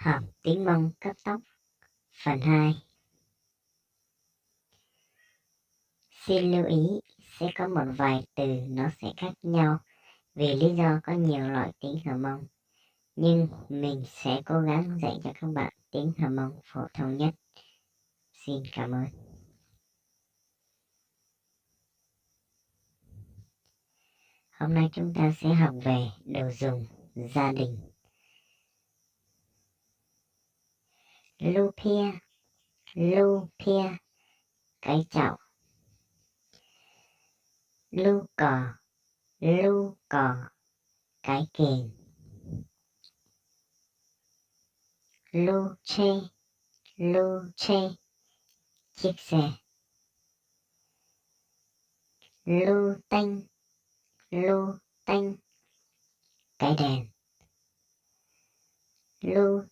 Học tiếng Mông cấp tốc phần 2. Xin lưu ý sẽ có một vài từ nó sẽ khác nhau vì lý do có nhiều loại tiếng Hờ Mông, nhưng mình sẽ cố gắng dạy cho các bạn tiếng Hờ Mông phổ thông nhất. Xin cảm ơn. Hôm nay chúng ta sẽ học về đồ dùng gia đình. Lu pia, cái chậu. Lu cò, cái kềnh. Lu che, chiếc xe. Lu tanh, cái đèn. Lu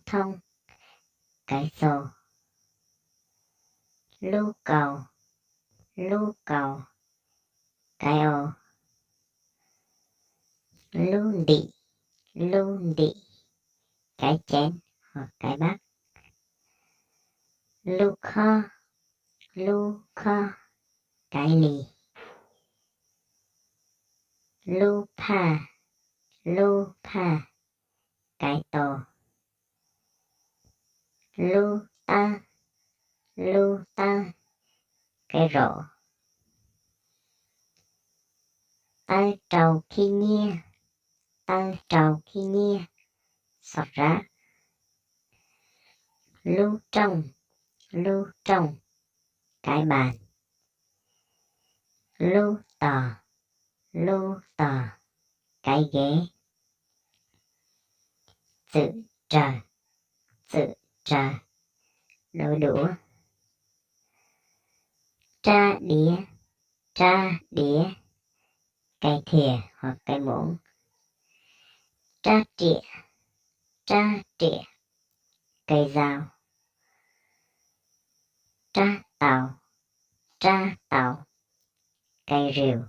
thông, cái xô. Lu cầu, cái ô. Lu đị, cái chén hoặc cái bát. Lu kho, cái ly. Lu pa, cái tô. Lu ta, cái rổ. Tay trầu khi nhia, sọt rác. Lu trong, cái bàn. Lu tò, cái ghế. Dự trà, đôi đũa. Tra đĩa, cái thìa hoặc cái muỗng. Tra trịa, cây dao. Tra tàu, cây rìu.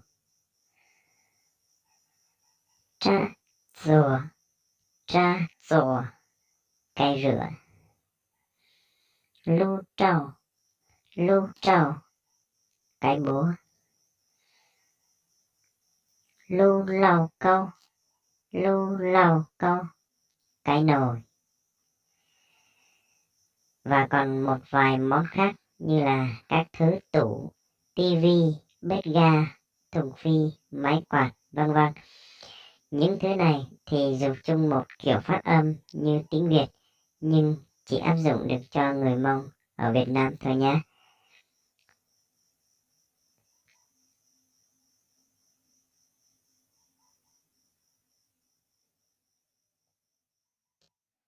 Tra rùa, cây rửa. Lu trầu, cái búa. Lu lầu câu, cái nồi. Và còn một vài món khác như là các thứ tủ, tivi, bếp ga, thùng phi, máy quạt, vân vân. Những thứ này thì dùng chung một kiểu phát âm như tiếng Việt, nhưng chỉ áp dụng được cho người Mông ở Việt Nam thôi nhé.